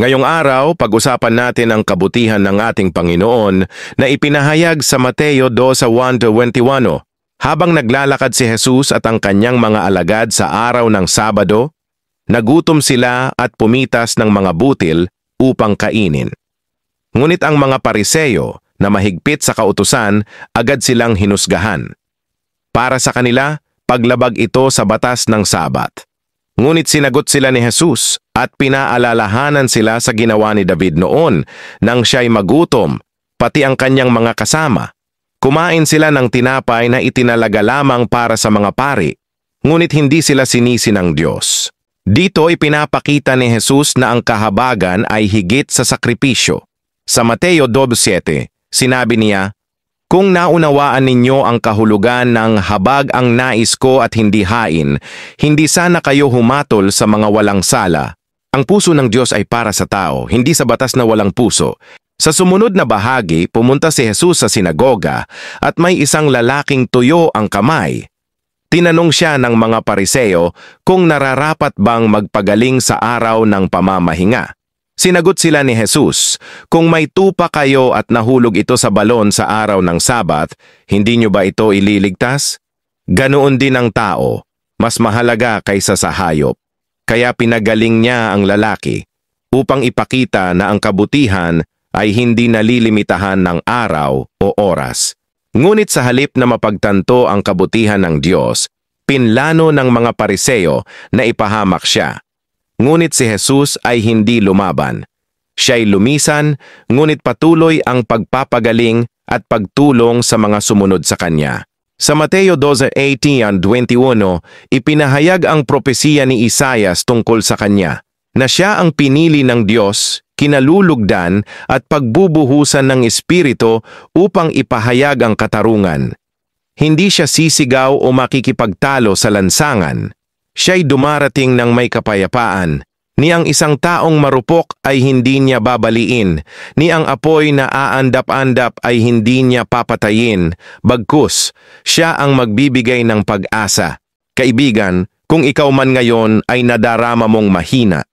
Ngayong araw, pag-usapan natin ang kabutihan ng ating Panginoon na ipinahayag sa Mateo 2:1-21. Habang naglalakad si Jesus at ang kanyang mga alagad sa araw ng Sabado, nagutom sila at pumitas ng mga butil upang kainin. Ngunit ang mga Pariseo na mahigpit sa kautusan, agad silang hinusgahan. Para sa kanila, paglabag ito sa batas ng Sabat. Ngunit sinagot sila ni Jesus at pinaalalahanan sila sa ginawa ni David noon nang siya'y magutom, pati ang kanyang mga kasama. Kumain sila ng tinapay na itinalaga lamang para sa mga pari, ngunit hindi sila sinisi ng Diyos. Dito ipinapakita ni Jesus na ang kahabagan ay higit sa sakripisyo. Sa Mateo 2:7, sinabi niya, "Kung naunawaan ninyo ang kahulugan ng habag ang nais ko at hindi hain, hindi sana kayo humatol sa mga walang sala." Ang puso ng Diyos ay para sa tao, hindi sa batas na walang puso. Sa sumunod na bahagi, pumunta si Jesus sa sinagoga at may isang lalaking tuyo ang kamay. Tinanong siya ng mga Pariseo kung nararapat bang magpagaling sa araw ng pamamahinga. Sinagot sila ni Jesus, "Kung may tupa kayo at nahulog ito sa balon sa araw ng Sabat, hindi nyo ba ito ililigtas? Ganoon din ang tao, mas mahalaga kaysa sa hayop." Kaya pinagaling niya ang lalaki upang ipakita na ang kabutihan ay hindi nalilimitahan ng araw o oras. Ngunit sa halip na mapagtanto ang kabutihan ng Diyos, pinlano ng mga Pariseo na ipahamak siya. Ngunit si Jesus ay hindi lumaban. Siya'y lumisan, ngunit patuloy ang pagpapagaling at pagtulong sa mga sumunod sa kanya. Sa Mateo 2:18-21, ipinahayag ang propesiya ni Isaias tungkol sa kanya, na siya ang pinili ng Diyos, kinalulugdan at pagbubuhusan ng Espiritu upang ipahayag ang katarungan. Hindi siya sisigaw o makikipagtalo sa lansangan. Siya'y dumarating ng may kapayapaan, ni ang isang taong marupok ay hindi niya babaliin, ni ang apoy na aandap-andap ay hindi niya papatayin, bagkus, siya ang magbibigay ng pag-asa. Kaibigan, kung ikaw man ngayon ay nadarama mong mahina,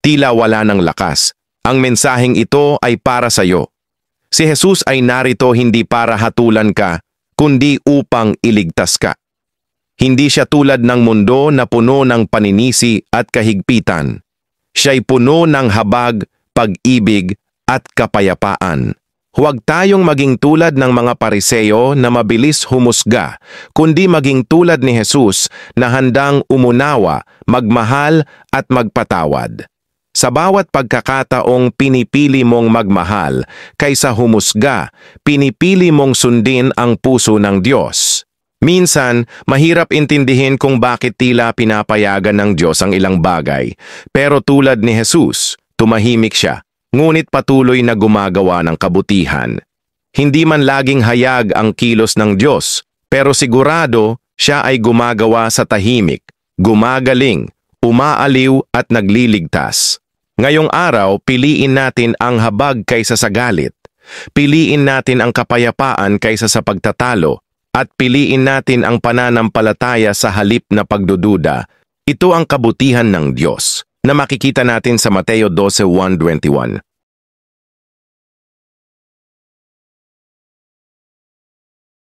tila wala ng lakas, ang mensaheng ito ay para sa iyo. Si Jesus ay narito hindi para hatulan ka, kundi upang iligtas ka. Hindi siya tulad ng mundo na puno ng paninisi at kahigpitan. Siya'y puno ng habag, pag-ibig at kapayapaan. Huwag tayong maging tulad ng mga Pariseo na mabilis humusga, kundi maging tulad ni Jesus na handang umunawa, magmahal at magpatawad. Sa bawat pagkakataong pinipili mong magmahal kaysa humusga, pinipili mong sundin ang puso ng Diyos. Minsan, mahirap intindihin kung bakit tila pinapayagan ng Diyos ang ilang bagay. Pero tulad ni Jesus, tumahimik siya, ngunit patuloy na gumagawa ng kabutihan. Hindi man laging hayag ang kilos ng Diyos, pero sigurado siya ay gumagawa sa tahimik, gumagaling, umaaliw at nagliligtas. Ngayong araw, piliin natin ang habag kaysa sa galit. Piliin natin ang kapayapaan kaysa sa pagtatalo. At piliin natin ang pananampalataya sa halip na pagdududa. Ito ang kabutihan ng Diyos na makikita natin sa Mateo 12:1-21.